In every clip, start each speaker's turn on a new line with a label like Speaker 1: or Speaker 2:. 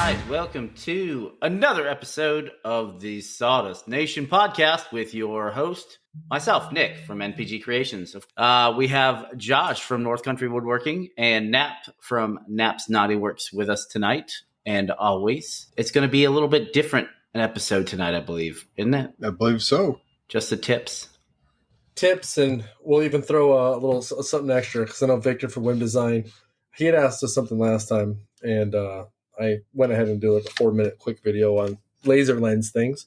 Speaker 1: right, welcome to another episode of the Sawdust Nation podcast with your host, myself, Nick from NPG Creations. We have Josh from North Country Woodworking and Nap from Nap's Naughty Works with us tonight and always. It's going to be a little bit different an episode tonight, I believe, isn't it?
Speaker 2: I believe so.
Speaker 1: Just the tips,
Speaker 3: and we'll even throw a little something extra because I know Victor from Wim Design, he had asked us something last time, and I went ahead and did like a 4-minute quick video on laser lens things.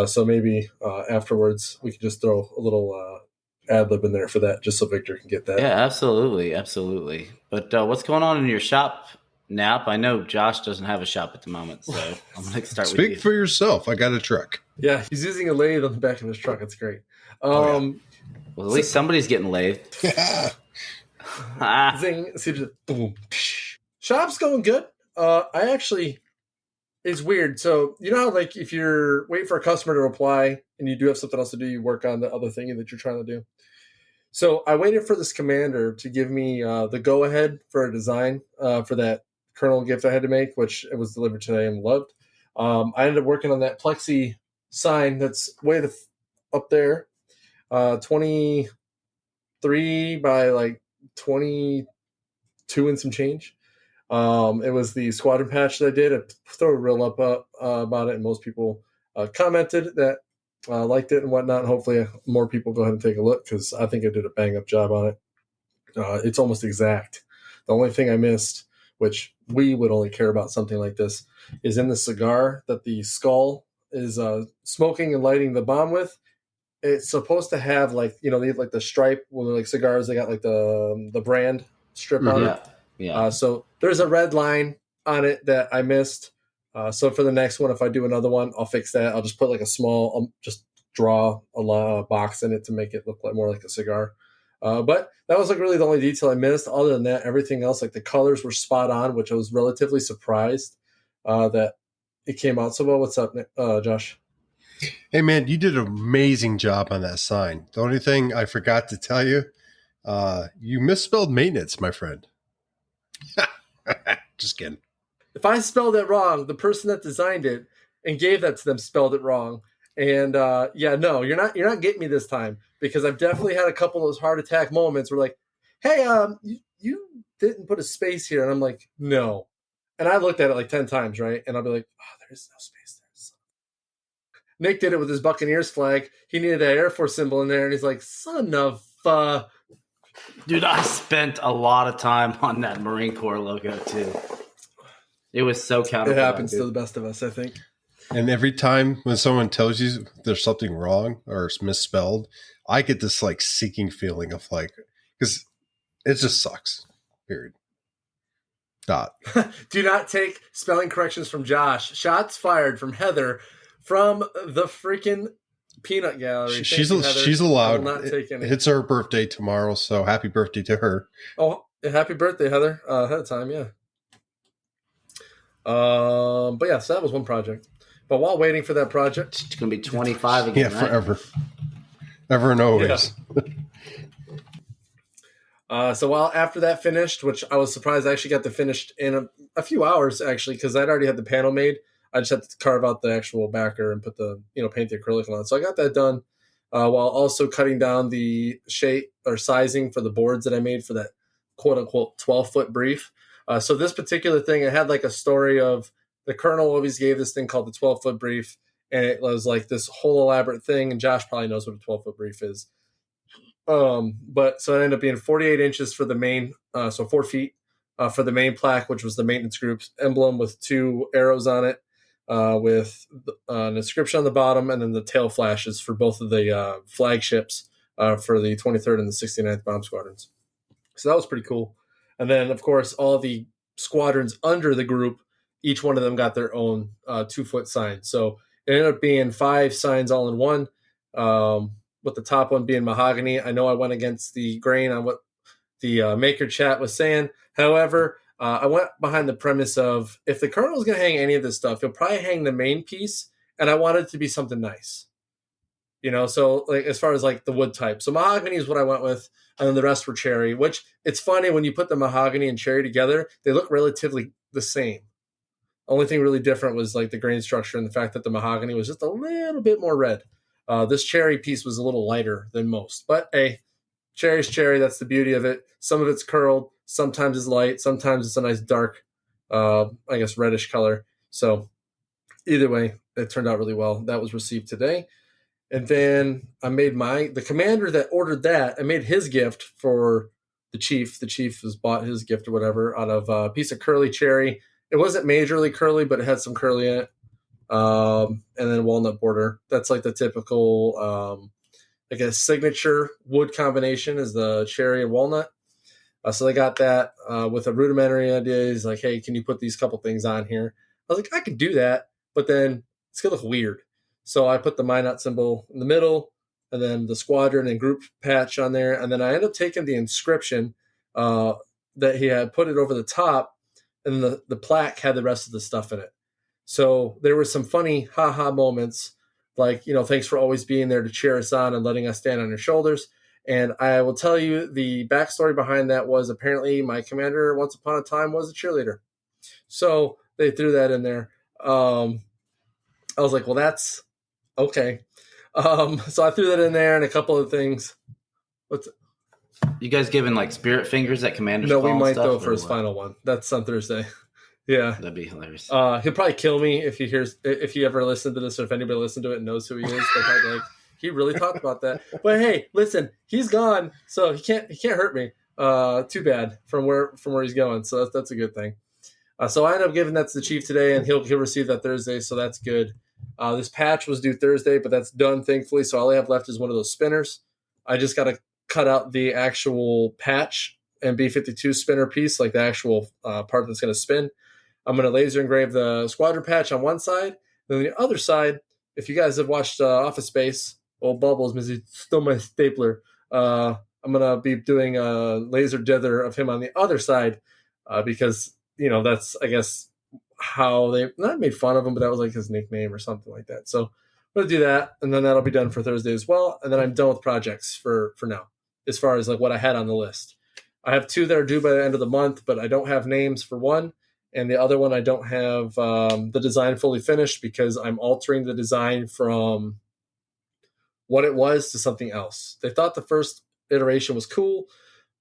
Speaker 3: So maybe afterwards we could just throw a little ad lib in there for that, just so Victor can get that.
Speaker 1: Yeah, absolutely. But what's going on in your shop, Nap? I know Josh doesn't have a shop at the moment, so I'm going to start with you.
Speaker 2: Speak for yourself. I got a truck.
Speaker 3: Yeah, he's using a lathe on the back of his truck. It's great.
Speaker 1: Well, at least somebody's getting lathed.
Speaker 3: Zing, boom. Shop's going good. It's weird. So, you know how, like, if you're waiting for a customer to reply and you do have something else to do, you work on the other thing that you're trying to do. So I waited for this commander to give me the go-ahead for a design for that kernel gift I had to make, which it was delivered today and loved. I ended up working on that plexi sign that's way up there, 23 by like 22 and some change. It was the squadron patch that I did. I threw a reel up about it, and most people commented that liked it and whatnot. And hopefully more people go ahead and take a look, because I think I did a bang-up job on it. It's almost exact. The only thing I missed, which we would only care about something like this, is in the cigar that the skull is smoking and lighting the bomb with. It's supposed to have, like, you know, they have like the stripe when they're like cigars. They got like the brand strip on it.
Speaker 1: Yeah.
Speaker 3: So there's a red line on it that I missed. So for the next one, if I do another one, I'll fix that. I'll just put like a small, just draw a box in it to make it look like more like a cigar. But that was like really the only detail I missed. Other than that, everything else, like the colors were spot on, which I was relatively surprised that it came out so well. What's up, Josh?
Speaker 2: Hey, man, you did an amazing job on that sign. The only thing I forgot to tell you, you misspelled maintenance, my friend. Just kidding.
Speaker 3: If I spelled it wrong, the person that designed it and gave that to them spelled it wrong. And no, you're not getting me this time, because I've definitely had a couple of those heart attack moments where, like, hey, you didn't put a space here, and I'm like, no. And I looked at it like 10 times, right? And I'll be like, oh, there's no space there. Nick did it with his Buccaneers flag. He needed that Air Force symbol in there, and he's like, son of
Speaker 1: Dude, I spent a lot of time on that Marine Corps logo too. It was so counterproductive.
Speaker 3: It happens to the best of us, I think.
Speaker 2: And every time when someone tells you there's something wrong or it's misspelled, I get this like seeking feeling of like, because it just sucks. Period. Dot.
Speaker 3: Do not take spelling corrections from Josh. Shots fired from Heather from the freaking Peanut Gallery.
Speaker 2: She's allowed. Not take any. It's her birthday tomorrow, so happy birthday to her.
Speaker 3: Oh, happy birthday, Heather! Ahead of time, yeah. But yeah, so that was one project. But while waiting for that project,
Speaker 1: it's going to be 25 again.
Speaker 2: Yeah, right? Forever, ever and always.
Speaker 3: Yeah. So while after that finished, which I was surprised I actually got to finished in a few hours, actually, because I'd already had the panel made. I just had to carve out the actual backer and put paint the acrylic on it. So I got that done while also cutting down the shape or sizing for the boards that I made for that quote unquote 12-foot brief. So this particular thing, it had like a story of the colonel always gave this thing called the 12-foot brief. And it was like this whole elaborate thing. And Josh probably knows what a 12-foot brief is. But so it ended up being 48 inches for the main, so 4 feet for the main plaque, which was the maintenance group's emblem with 2 arrows on it. With an inscription on the bottom, and then the tail flashes for both of the flagships for the 23rd and the 69th Bomb Squadrons. So that was pretty cool. And then, of course, all the squadrons under the group, each one of them got their own 2-foot sign. So it ended up being 5 signs all in one, with the top one being mahogany. I know I went against the grain on what the maker chat was saying. However, I went behind the premise of, if the colonel's going to hang any of this stuff, he'll probably hang the main piece, and I wanted it to be something nice. So like as far as like the wood type. So mahogany is what I went with, and then the rest were cherry, which it's funny when you put the mahogany and cherry together, they look relatively the same. Only thing really different was like the grain structure and the fact that the mahogany was just a little bit more red. This cherry piece was a little lighter than most, but hey, cherry's cherry. That's the beauty of it. Some of it's curled, sometimes it's light, sometimes it's a nice dark, I guess reddish color. So either way, it turned out really well. That was received today. And then I made the commander that ordered that, I made his gift for the chief. The chief has bought his gift or whatever out of a piece of curly cherry. It wasn't majorly curly, but it had some curly in it. And then walnut border. That's like the typical, I guess, signature wood combination is the cherry and walnut. So they got that with a rudimentary idea. He's like, hey, can you put these couple things on here? I was like, I could do that, but then it's going to look weird. So I put the Minot symbol in the middle, and then the squadron and group patch on there. And then I ended up taking the inscription that he had, put it over the top, and the plaque had the rest of the stuff in it. So there were some funny ha-ha moments, like, thanks for always being there to cheer us on and letting us stand on your shoulders. And I will tell you the backstory behind that was apparently my commander once upon a time was a cheerleader. So they threw that in there. I was like, well, that's okay. So I threw that in there and a couple of things.
Speaker 1: You guys giving like spirit fingers at Commander's
Speaker 3: No,
Speaker 1: Call
Speaker 3: we might
Speaker 1: stuff,
Speaker 3: go for his final one. That's on Thursday. Yeah.
Speaker 1: That'd be hilarious.
Speaker 3: He'll probably kill me if he ever listened to this, or if anybody listened to it and knows who he is. They'll probably be like, he really talked about that. But hey, listen, he's gone, so he can't hurt me. Too bad from where he's going. So that's a good thing. So I ended up giving that to the chief today, and he'll receive that Thursday. So that's good. This patch was due Thursday, but that's done, thankfully. So all I have left is one of those spinners. I just got to cut out the actual patch and B52 spinner piece, like the actual part that's going to spin. I'm going to laser engrave the squadron patch on one side. Then the other side, if you guys have watched Office Space, old Bubbles, Missy stole my stapler. I'm going to be doing a laser dither of him on the other side because, that's, I guess, how they not made fun of him, but that was like his nickname or something like that. So I'm going to do that, and then that'll be done for Thursday as well. And then I'm done with projects for now, as far as like what I had on the list. I have 2 that are due by the end of the month, but I don't have names for one. And the other one, I don't have the design fully finished because I'm altering the design from what it was to something else. They thought the first iteration was cool,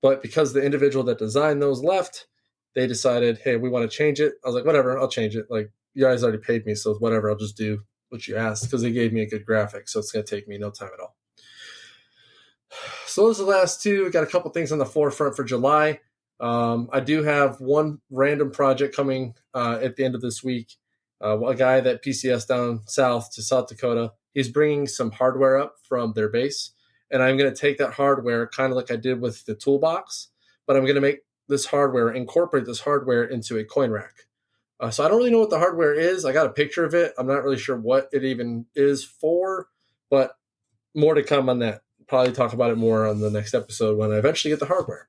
Speaker 3: but because the individual that designed those left, they decided, hey, we want to change it. I was like, whatever, I'll change it. Like, you guys already paid me, so whatever, I'll just do what you asked because they gave me a good graphic, so it's going to take me no time at all. So those are the last 2. We got a couple things on the forefront for July. I do have one random project coming at the end of this week. A guy that PCS down south to South Dakota, he's bringing some hardware up from their base, and I'm going to take that hardware kind of like I did with the toolbox, but I'm going to make incorporate this hardware into a coin rack. So I don't really know what the hardware is. I got a picture of it. I'm not really sure what it even is for, but more to come on that. Probably talk about it more on the next episode when I eventually get the hardware.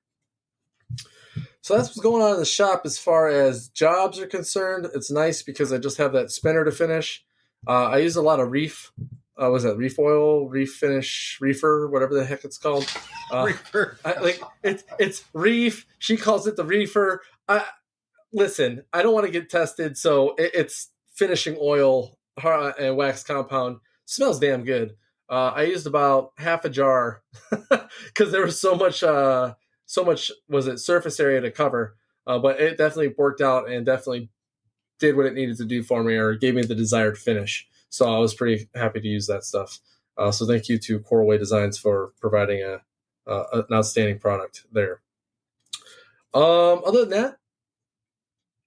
Speaker 3: So that's what's going on in the shop as far as jobs are concerned. It's nice because I just have that spinner to finish. I use a lot of reef. Was that reef oil, reef finish, reefer, whatever the heck it's called.
Speaker 2: Reefer.
Speaker 3: It's reef. She calls it the reefer. Listen, I don't want to get tested, so it's finishing oil and wax compound. Smells damn good. I used about half a jar because there was so much was it surface area to cover, but it definitely worked out and definitely did what it needed to do for me, or gave me the desired finish. So I was pretty happy to use that stuff. So thank you to Coralway Designs for providing an outstanding product there. Other than that,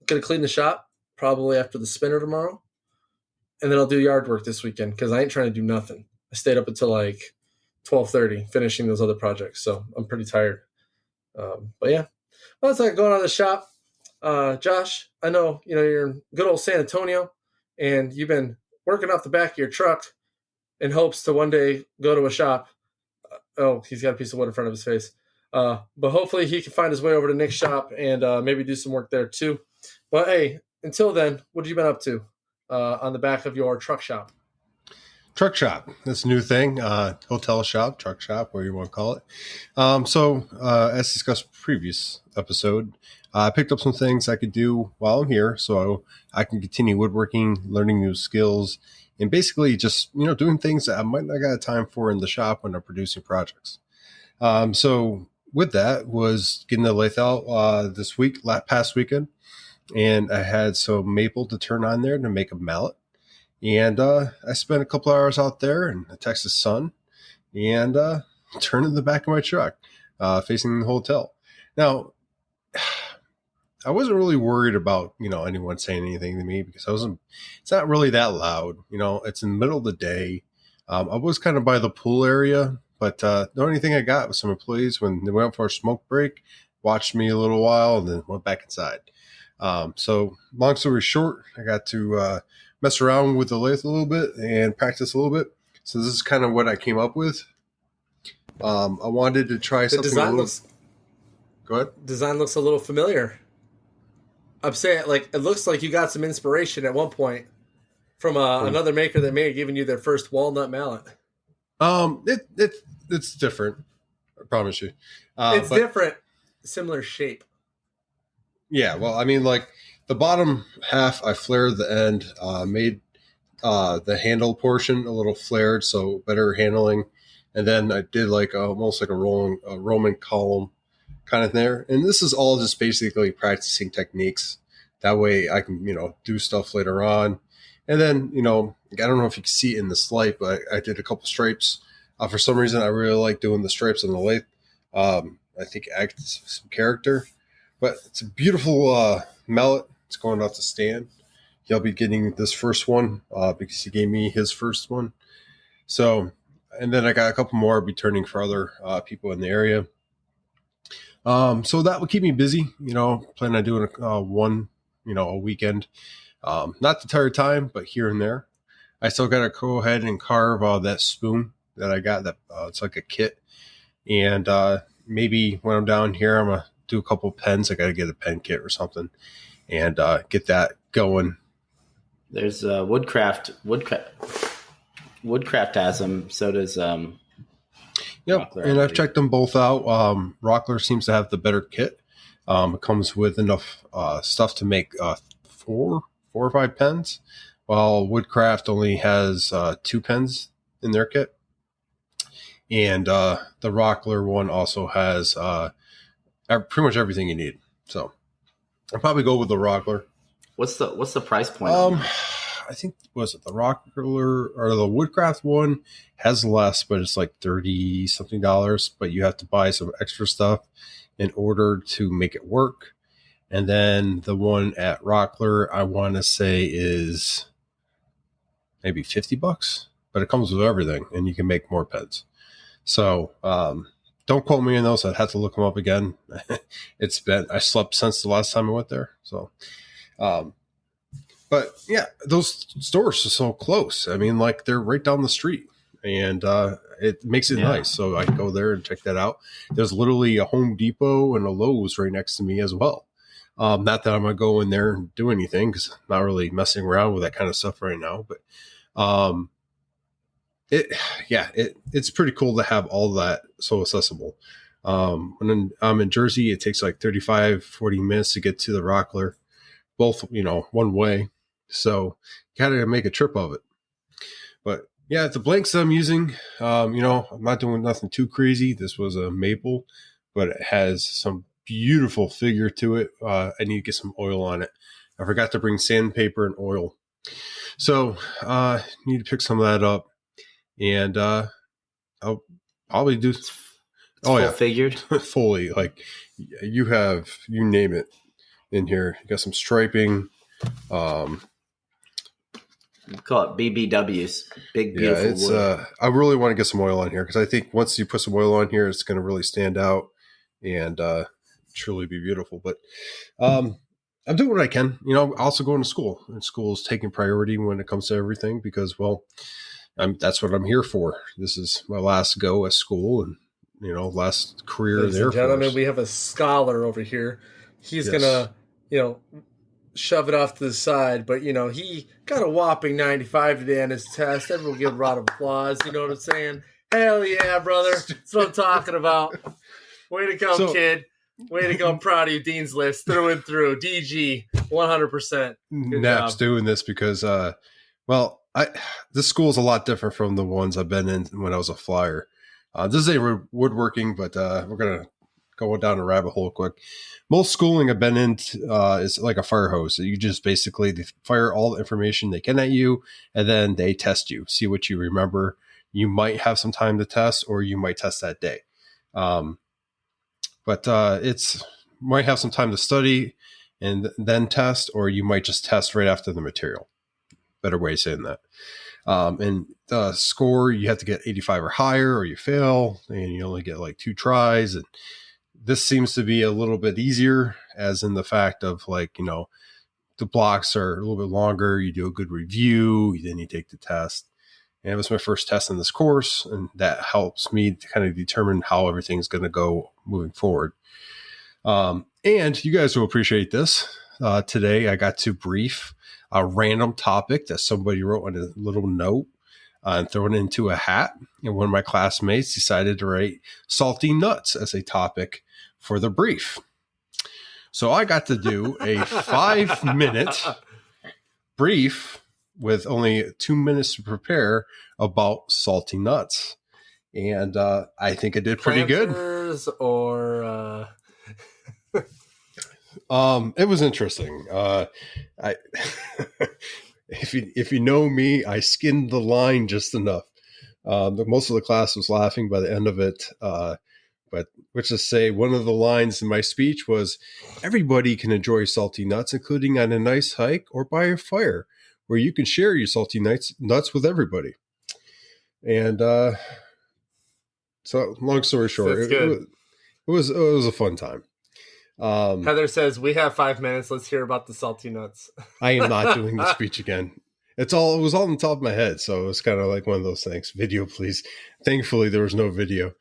Speaker 3: I'm gonna clean the shop probably after the spinner tomorrow, and then I'll do yard work this weekend because I ain't trying to do nothing. I stayed up until like 12:30 finishing those other projects, so I'm pretty tired. But yeah, well, that's like going on in the shop. Josh, I know you're in good old San Antonio, and you've been working off the back of your truck in hopes to one day go to a shop. He's got a piece of wood in front of his face. But hopefully he can find his way over to Nick's shop and maybe do some work there too. But hey, until then, what have you been up to on the back of your truck shop?
Speaker 2: Truck shop. That's a new thing. Hotel shop, truck shop, whatever you want to call it. So as discussed previous episode, I picked up some things I could do while I'm here, so I can continue woodworking, learning new skills, and basically just doing things that I might not got time for in the shop when I'm producing projects. So with that was getting the lathe out this week, past weekend, and I had some maple to turn on there to make a mallet. And I spent a couple hours out there in the Texas sun and turning the back of my truck facing the hotel. Now, I wasn't really worried about, anyone saying anything to me because it's not really that loud. It's in the middle of the day. I was kind of by the pool area, but the only thing I got was some employees when they went for a smoke break, watched me a little while and then went back inside. So long story short, I got to mess around with the lathe a little bit and practice a little bit. So this is kind of what I came up with. I wanted to try something. Go ahead.
Speaker 3: Design looks a little familiar. I'm saying, it looks like you got some inspiration at one point from another maker that may have given you their first walnut mallet.
Speaker 2: It's different. I promise you.
Speaker 3: It's different, similar shape.
Speaker 2: Yeah, well, I mean, the bottom half, I flared the end, made the handle portion a little flared, so better handling, and then I did almost like a Roman column kind of there. And this is all just basically practicing techniques. That way I can, do stuff later on. And then, I don't know if you can see it in this light, but I did a couple stripes. For some reason, I really like doing the stripes on the lathe. I think it adds some character. But it's a beautiful mallet. It's going off the stand. He'll be getting this first one because he gave me his first one. So, and then I got a couple more I'll be turning for other people in the area. So that will keep me busy, plan on doing one, a weekend. Not the entire time, but here and there. I still got to go ahead and carve that spoon that I got. That it's like a kit. And maybe when I'm down here, I'm going to do a couple pens. I got to get a pen kit or something and get that going.
Speaker 1: There's Woodcraft has them. So does
Speaker 2: Yep,
Speaker 1: Rockler,
Speaker 2: and I've checked them both out. Rockler seems to have the better kit. It comes with enough stuff to make 4 or 5 pens, while Woodcraft only has 2 pens in their kit. And the Rockler one also has pretty much everything you need. So I'll probably go with the Rockler.
Speaker 1: What's the price point on that?
Speaker 2: I think, was it the Rockler or the Woodcraft one has less, but it's like $30-something, but you have to buy some extra stuff in order to make it work. And then the one at Rockler, I want to say is maybe $50, but it comes with everything and you can make more pens. So, don't quote me on those. I'd have to look them up again. I slept since the last time I went there. So, but yeah, those stores are so close. I mean, they're right down the street and it makes it nice. So I can go there and check that out. There's literally a Home Depot and a Lowe's right next to me as well. Not that I'm going to go in there and do anything because I'm not really messing around with that kind of stuff right now. But it's pretty cool to have all that so accessible. When I'm in Jersey, it takes 35-40 minutes to get to the Rockler, both, one way. So kind of make a trip of it. But yeah, the blanks I'm using, I'm not doing nothing too crazy. This was a maple, but it has some beautiful figure to it. I need to get some oil on it. I forgot to bring sandpaper and oil. So need to pick some of that up. And I'll probably do.
Speaker 1: Figured
Speaker 2: fully. You name it in here. You got some striping.
Speaker 1: We call it BBWs, big beautiful wood.
Speaker 2: I really want to get some oil on here because I think once you put some oil on here, it's going to really stand out and truly be beautiful. But I'm doing what I can. Also going to school, and school is taking priority when it comes to everything because, that's what I'm here for. This is my last go at school and, last career in the Air Force.
Speaker 3: Gentlemen, we have a scholar over here. He's going to, shove it off to the side, but, he got a whopping 95 today on his test. Everyone give a round of applause. You know what I'm saying? Hell yeah, brother. That's what I'm talking about. Way to come, kid. Way to go. I'm proud of you, Dean's List, through and through. DG, 100%. Good
Speaker 2: Nap's
Speaker 3: job.
Speaker 2: doing this because, this school is a lot different from the ones I've been in when I was a flyer. This is a woodworking, but we're going to go down a rabbit hole quick. Most schooling I've been in is like a fire hose. You just basically fire all the information they can at you, and then they test you, see what you remember. You might have some time to test, or you might test that day. But it's might have some time to study and then test, or you might just test right after the material. Better way of saying that. And the score, you have to get 85 or higher, or you fail, and you only get like 2 tries. And this seems to be a little bit easier, as in the fact of like, the blocks are a little bit longer. You do a good review, then you take the test. And it was my first test in this course, and that helps me to kind of determine how everything's going to go moving forward. And you guys will appreciate this. Today, I got to brief a random topic that somebody wrote on a little note and throw it into a hat. And one of my classmates decided to write salty nuts as a topic for the brief. So I got to do a 5-minute brief with only 2 minutes to prepare about salty nuts. And I think I did pretty good.
Speaker 3: Or
Speaker 2: it was interesting. If you know me, I skinned the line just enough. Most of the class was laughing by the end of it. But which is say, one of the lines in my speech was, everybody can enjoy salty nuts, including on a nice hike or by a fire, where you can share your salty nuts with everybody. And so, long story short, it was a fun time.
Speaker 3: Heather says, we have 5 minutes. Let's hear about the salty nuts.
Speaker 2: I am not doing the speech again. It was all on the top of my head. So it was kind of like one of those things. Video, please. Thankfully, there was no video.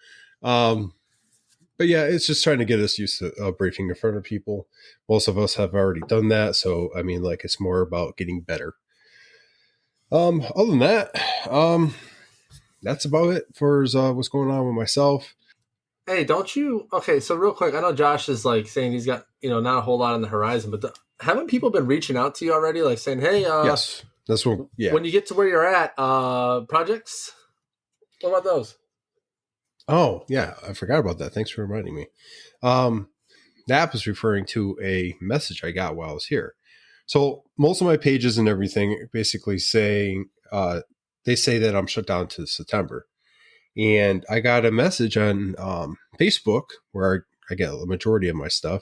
Speaker 2: But yeah, it's just trying to get us used to briefing in front of people. Most of us have already done that. So, I mean, like, it's more about getting better. Other than that, that's about it for what's going on with myself.
Speaker 3: Hey, don't you? Okay, so real quick, I know Josh is like saying he's got not a whole lot on the horizon, but haven't people been reaching out to you already, like saying, "Hey,
Speaker 2: yes, that's what." Yeah, when
Speaker 3: you get to where you're at, projects. What about those?
Speaker 2: Oh yeah, I forgot about that. Thanks for reminding me. The app is referring to a message I got while I was here. So most of my pages and everything basically saying they say that I'm shut down to September. And I got a message on Facebook where I get the majority of my stuff.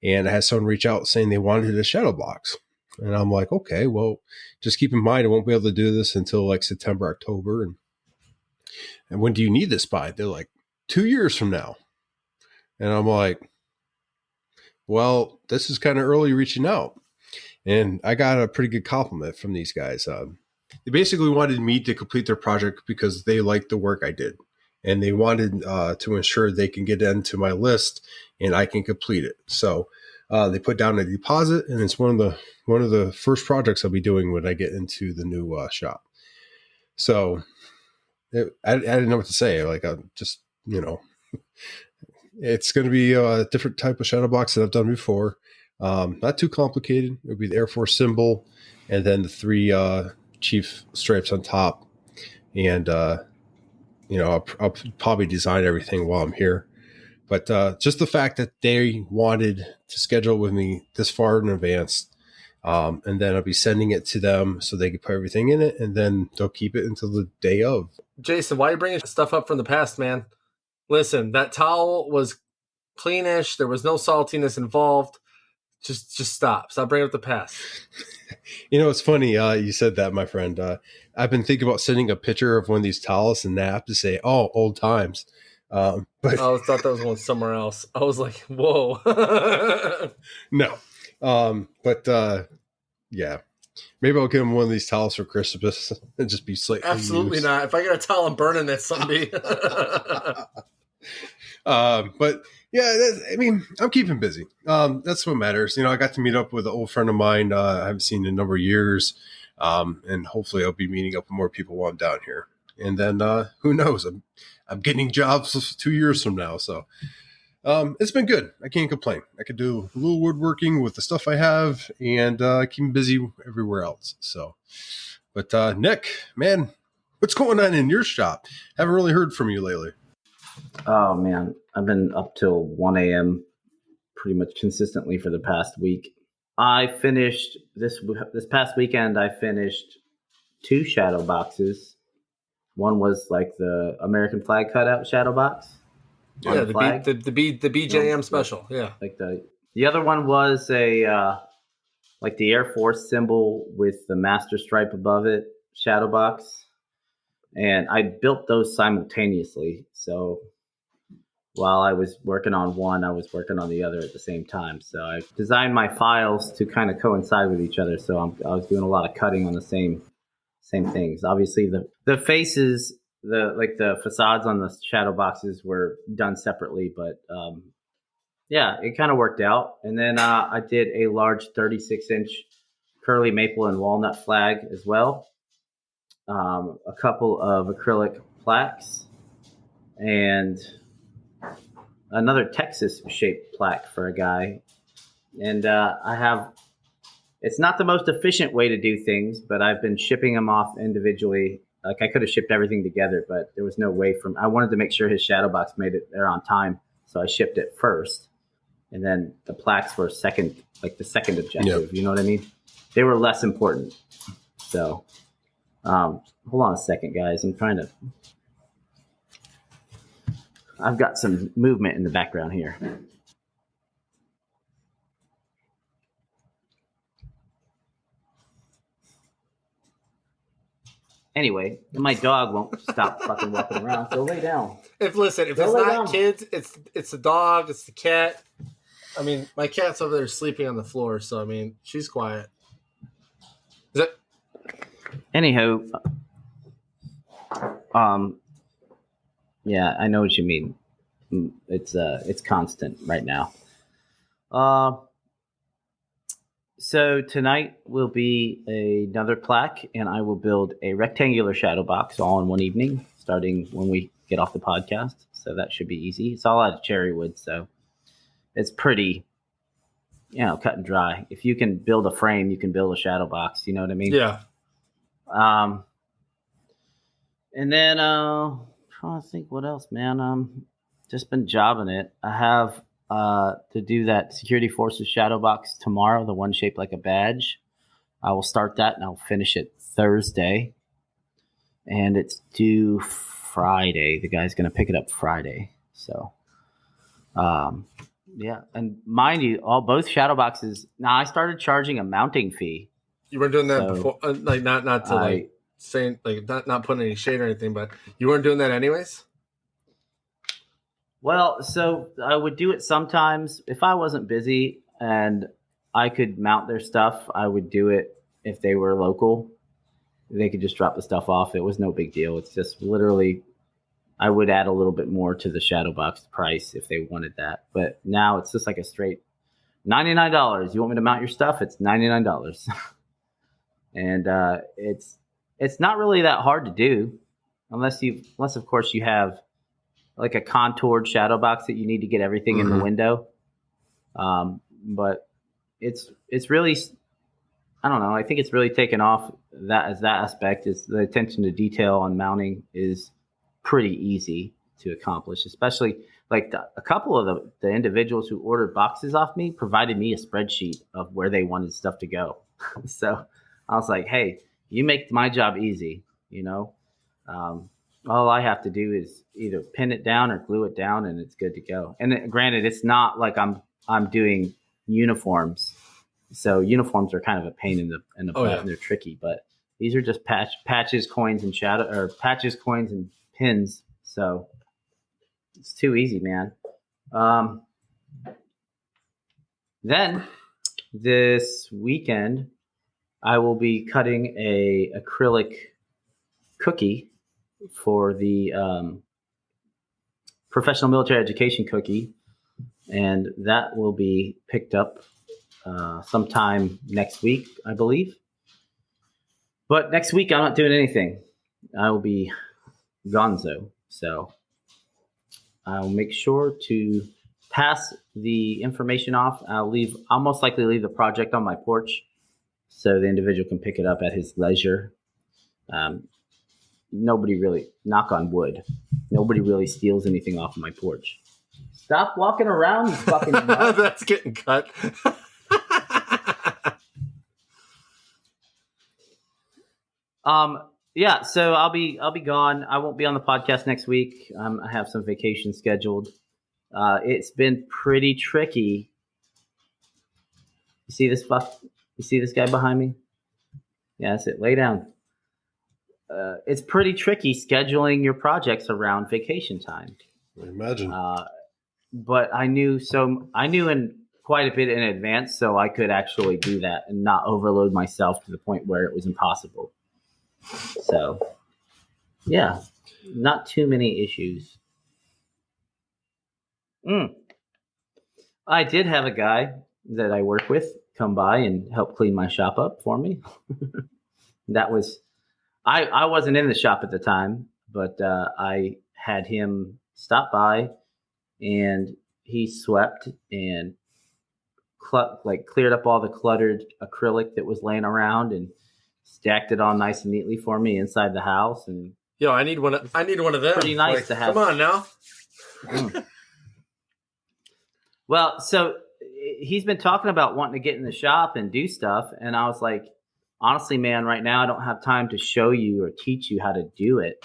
Speaker 2: And I had someone reach out saying they wanted a shadow box. And I'm like, okay, well, just keep in mind, I won't be able to do this until like September, October. And when do you need this by? They're like, 2 years from now. And I'm like, well, this is kind of early reaching out. And I got a pretty good compliment from these guys. They basically wanted me to complete their project because they liked the work I did. And they wanted to ensure they can get into my list and I can complete it. So they put down a deposit, and it's one of the first projects I'll be doing when I get into the new shop. So I didn't know what to say. Like, just, it's going to be a different type of shadow box that I've done before. Not too complicated. It'll be the Air Force symbol and then the 3 chief stripes on top. And, I'll probably design everything while I'm here. But just the fact that they wanted to schedule with me this far in advance, and then I'll be sending it to them so they can put everything in it, and then they'll keep it until the day of.
Speaker 3: Jason, why are you bringing stuff up from the past, man? Listen, that towel was cleanish. There was no saltiness involved. Just stop. Stop bringing up the past.
Speaker 2: It's funny. You said that, my friend. I've been thinking about sending a picture of one of these towels and Nap to say, "Oh, old times." But
Speaker 3: I thought that was going somewhere else. I was like, "Whoa."
Speaker 2: No. But yeah, maybe I'll give him one of these towels for Christmas and just be slightly
Speaker 3: absolutely used. Not. If I get a towel, I'm burning that Sunday.
Speaker 2: But yeah, I'm keeping busy. That's what matters. I got to meet up with an old friend of mine I haven't seen in a number of years. And hopefully I'll be meeting up with more people while I'm down here. And then who knows? I'm getting jobs 2 years from now. So It's been good. I can't complain. I could do a little woodworking with the stuff I have and keep me busy everywhere else. So, but Nick, man, what's going on in your shop? Haven't really heard from you lately.
Speaker 1: Oh man, I've been up till 1 a.m. pretty much consistently for the past week. I finished this past weekend. I finished 2 shadow boxes. One was like the American flag cutout shadow box.
Speaker 3: Yeah, the BJM special. Yeah,
Speaker 1: like the other one was a like the Air Force symbol with the master stripe above it shadow box, and I built those simultaneously. So while I was working on one, I was working on the other at the same time. So I designed my files to kind of coincide with each other. So I was doing a lot of cutting on the same things. Obviously, the faces, the facades on the shadow boxes were done separately, but yeah, it kind of worked out. And then I did a large 36-inch curly maple and walnut flag as well. A couple of acrylic plaques and another Texas shaped plaque for a guy. And it's not the most efficient way to do things, but I've been shipping them off individually. Like I could have shipped everything together, but there was no way I wanted to make sure his shadow box made it there on time. So I shipped it first. And then the plaques were second, like the second objective. Yep. You know what I mean? They were less important. So hold on a second, guys. I've got some movement in the background here. Anyway, my dog won't stop fucking walking around, so lay down.
Speaker 3: If it's not kids, it's the dog, it's the cat. I mean, my cat's over there sleeping on the floor, so I mean, she's quiet.
Speaker 1: Anywho, yeah, I know what you mean. It's constant right now. So tonight will be another plaque, and I will build a rectangular shadow box all in one evening, starting when we get off the podcast. So that should be easy. It's all out of cherry wood, so it's pretty, cut and dry. If you can build a frame, you can build a shadow box. You know what I mean?
Speaker 3: Yeah.
Speaker 1: And then trying to think what else, man. Just been jobbing it. I have to do that Security Forces shadow box tomorrow, the one shaped like a badge. I will start that and I'll finish it Thursday. And it's due Friday. The guy's going to pick it up Friday. So, yeah. And mind you, both shadow boxes. Now I started charging a mounting fee.
Speaker 3: You weren't doing that before, like not to like saying like not putting any shade or anything, but you weren't doing that anyways.
Speaker 1: Well, so I would do it sometimes if I wasn't busy and I could mount their stuff. I would do it if they were local. They could just drop the stuff off. It was no big deal. It's just literally I would add a little bit more to the shadow box price if they wanted that. But now it's just like a straight $99. You want me to mount your stuff? It's $99. And it's not really that hard to do unless of course you have like a contoured shadow box that you need to get everything in the window. But it's really, I don't know. I think it's really taken off that aspect is the attention to detail on mounting is pretty easy to accomplish, especially like a couple of the individuals who ordered boxes off me provided me a spreadsheet of where they wanted stuff to go. So I was like, hey, you make my job easy, all I have to do is either pin it down or glue it down, and it's good to go. And granted, it's not like I'm doing uniforms, so uniforms are kind of a pain in the butt, and they're tricky. But these are just patches, coins, and patches, coins, and pins. So it's too easy, man. Then this weekend, I will be cutting a acrylic cookie for the professional military education cookie, and that will be picked up sometime next week, I believe. But next week I'm not doing anything. I will be gonzo, so I'll make sure to pass the information off. I'll most likely leave the project on my porch so the individual can pick it up at his leisure. Nobody really, knock on wood, nobody really steals anything off of my porch. Stop walking around, you fucking nut.
Speaker 3: That's getting cut.
Speaker 1: Yeah, so I'll be gone. I won't be on the podcast next week. I have some vacation scheduled. It's been pretty tricky. You see this You see this guy behind me? Yeah, that's it. Lay down. It's pretty tricky scheduling your projects around vacation time.
Speaker 2: I imagine.
Speaker 1: But I knew in quite a bit in advance, so I could actually do that and not overload myself to the point where it was impossible. So, yeah, not too many issues. I did have a guy that I work with come by and help clean my shop up for me. That was, I wasn't in the shop at the time, but I had him stop by, and he swept and cleared up all the cluttered acrylic that was laying around and stacked it all nice and neatly for me inside the house. And
Speaker 3: yo, I need one of them.
Speaker 1: Pretty nice to have.
Speaker 3: Come on now.
Speaker 1: Well, so he's been talking about wanting to get in the shop and do stuff, and I was like, honestly, man, right now I don't have time to show you or teach you how to do it.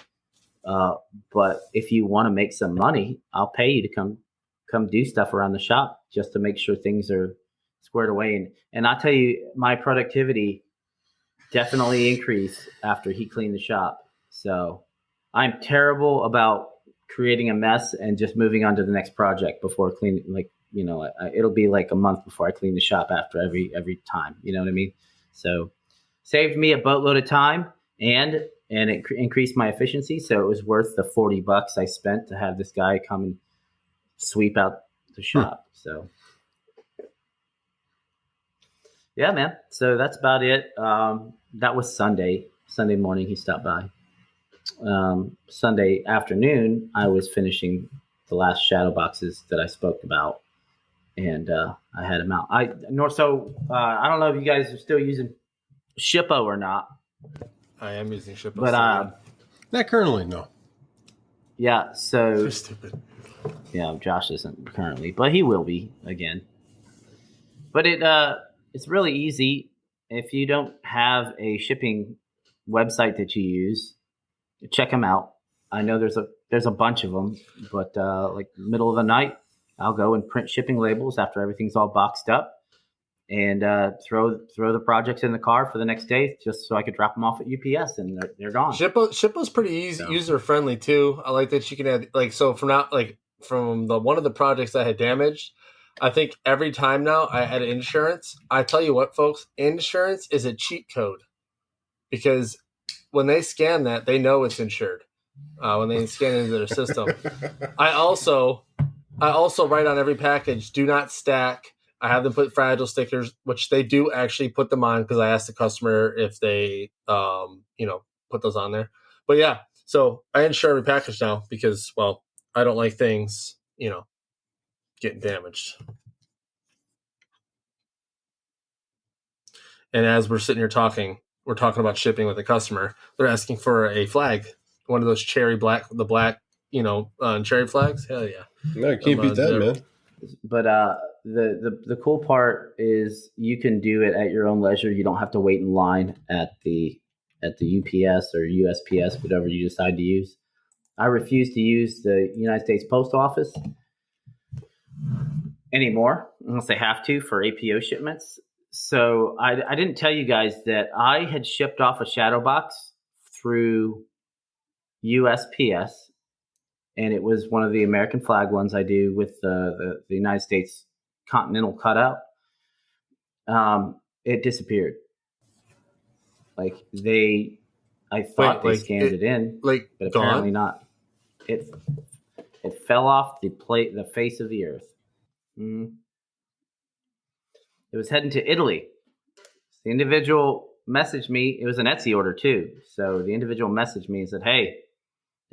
Speaker 1: But if you want to make some money, I'll pay you to come do stuff around the shop just to make sure things are squared away. And I'll tell you, my productivity definitely increased after he cleaned the shop. So I'm terrible about creating a mess and just moving on to the next project before cleaning. Like, you know, it'll be like a month before I clean the shop after every time. You know what I mean? So saved me a boatload of time and it increased my efficiency. So it was worth the $40 I spent to have this guy come and sweep out the shop. So yeah, man. So that's about it. That was Sunday morning. He stopped by. Sunday afternoon, I was finishing the last shadow boxes that I spoke about, and I had them out. I don't know if you guys are still using Shippo or not.
Speaker 3: I am using Shippo,
Speaker 1: but
Speaker 2: not currently, no.
Speaker 1: Yeah, so
Speaker 3: you're stupid.
Speaker 1: Yeah, Josh isn't currently, but he will be again. But it's really easy if you don't have a shipping website that you use. Check them out. I know there's a bunch of them, but like middle of the night, I'll go and print shipping labels after everything's all boxed up, and throw the projects in the car for the next day, just so I could drop them off at UPS, and they're gone.
Speaker 3: Shippo's pretty easy, user friendly too. I like that you can add from one of the projects that had damaged. I think every time now I add insurance. I tell you what, folks, insurance is a cheat code, because when they scan that, they know it's insured. When they scan it into their system. I also write on every package, do not stack. I have them put fragile stickers, which they do actually put them on, because I asked the customer if they, put those on there. But yeah, so I insure every package now because, well, I don't like things, getting damaged. And as we're sitting here talking about shipping with a customer. They're asking for a flag, one of those cherry black, cherry flags. Hell yeah!
Speaker 2: No, can't beat that, man.
Speaker 1: But the cool part is you can do it at your own leisure. You don't have to wait in line at the UPS or USPS, whatever you decide to use. I refuse to use the United States Post Office anymore unless they have to for APO shipments. So I didn't tell you guys that I had shipped off a shadow box through USPS, and it was one of the American flag ones I do with the United States Continental cutout. It disappeared. I thought they scanned it in, but apparently not. It fell off the face of the earth. Mm-hmm. It was heading to Italy. The individual messaged me. It was an Etsy order too. So the individual messaged me and said, "Hey,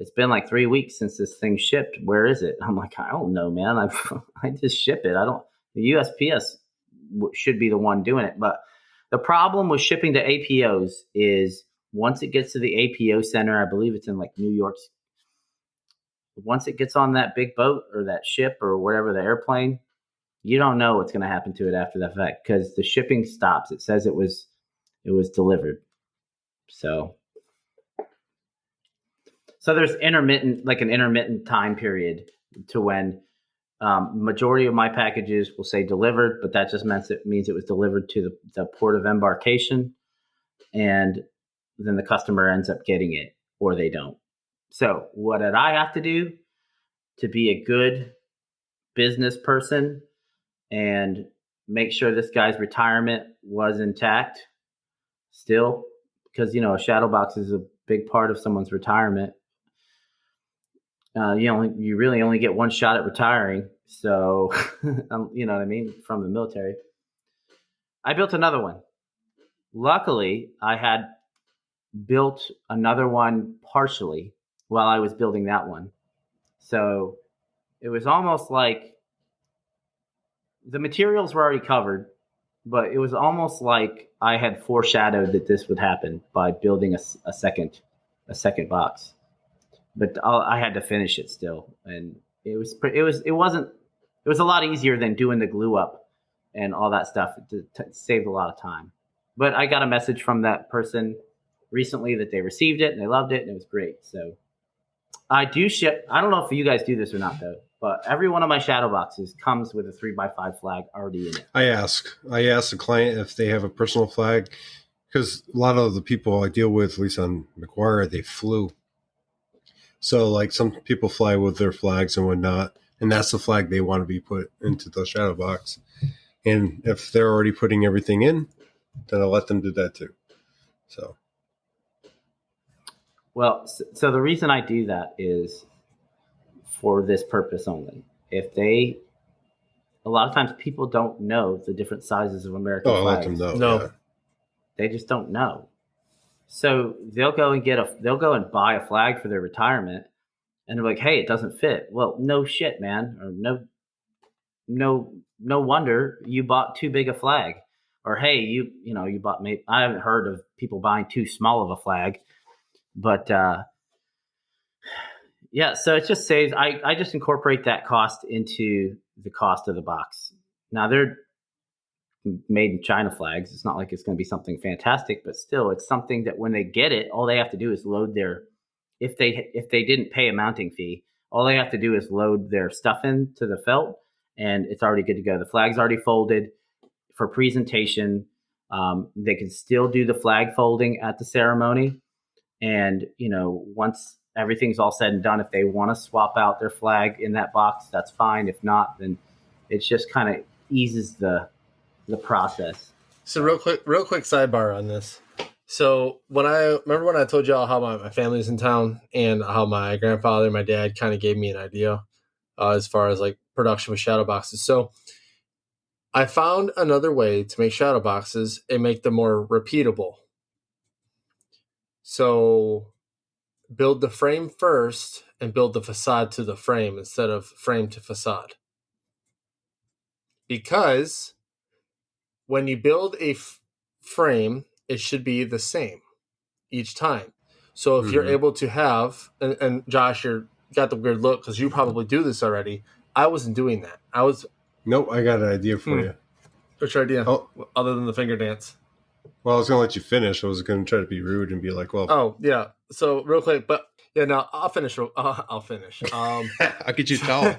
Speaker 1: it's been like 3 weeks since this thing shipped. Where is it? I'm like, I don't know, man. I just ship it. The USPS should be the one doing it. But the problem with shipping to APOs is once it gets to the APO center, I believe it's in like New York. Once it gets on that big boat or that ship or whatever, the airplane, you don't know what's going to happen to it after that fact because the shipping stops. It says it was delivered. So there's an intermittent time period to when majority of my packages will say delivered, but that just means it was delivered to the port of embarkation, and then the customer ends up getting it or they don't. So what did I have to do to be a good business person and make sure this guy's retirement was intact still? Because, a shadow box is a big part of someone's retirement. You really only get one shot at retiring. So, you know what I mean? From the military. I built another one. Luckily, I had built another one partially while I was building that one. So it was almost like the materials were already covered, but it was almost like I had foreshadowed that this would happen by building a second box. But I had to finish it still, and it was a lot easier than doing the glue up and all that stuff. It saved a lot of time. But I got a message from that person recently that they received it and they loved it and it was great. So I do ship. I don't know if you guys do this or not though, but every one of my shadow boxes comes with a 3x5 flag already in it.
Speaker 2: I ask the client if they have a personal flag, because a lot of the people I deal with, at least on McGuire, they flew. So like some people fly with their flags and whatnot, and that's the flag they want to be put into the shadow box. And if they're already putting everything in, then I'll let them do that too. So.
Speaker 1: Well, so the reason I do that is for this purpose only. A lot of times people don't know the different sizes of American flags.
Speaker 2: Let them know.
Speaker 3: No.
Speaker 2: Yeah.
Speaker 1: They just don't know. So they'll go and buy a flag for their retirement, and they're like, "Hey, it doesn't fit." Well, no shit, man, or no wonder you bought too big a flag, or hey, you bought. I haven't heard of people buying too small of a flag, but yeah. So it just saves. I just incorporate that cost into the cost of the box. Now they're made in China flags. It's not like it's going to be something fantastic, but still it's something that when they get it, all they have to do is load if they didn't pay a mounting fee, all they have to do is load their stuff into the felt and it's already good to go. The flag's already folded for presentation. They can still do the flag folding at the ceremony. And, once everything's all said and done, if they want to swap out their flag in that box, that's fine. If not, then it's just kind of eases the process.
Speaker 3: So real quick sidebar on this. So when I told y'all how my family's in town and how my grandfather and my dad kind of gave me an idea as far as like production with shadow boxes. So I found another way to make shadow boxes and make them more repeatable. So build the frame first and build the facade to the frame instead of frame to facade. Because when you build a frame, it should be the same each time. So if you're able to have, and Josh, you got the weird look because you probably do this already. I wasn't doing that.
Speaker 2: Nope, I got an idea for you.
Speaker 3: What's your idea? Other than the finger dance?
Speaker 2: Well, I was going to let you finish. I was going to try to be rude and be like, well.
Speaker 3: Oh, yeah. So real quick, but yeah, no, I'll finish. I'll finish.
Speaker 2: I'll get you a towel.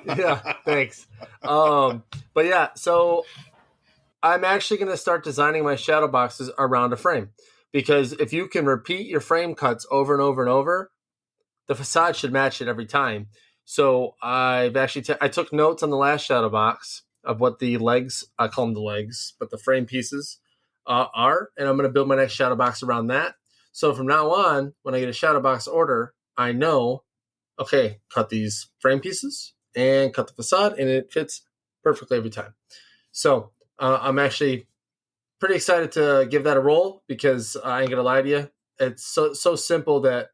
Speaker 3: Yeah, thanks. But yeah, so I'm actually going to start designing my shadow boxes around a frame, because if you can repeat your frame cuts over and over and over, the facade should match it every time. So I've actually I took notes on the last shadow box of what the legs, I call them the legs, but the frame pieces are, and I'm going to build my next shadow box around that. So from now on, when I get a shadow box order, I know, okay, cut these frame pieces and cut the facade, and it fits perfectly every time. So I'm actually pretty excited to give that a roll, because I ain't going to lie to you, it's so simple that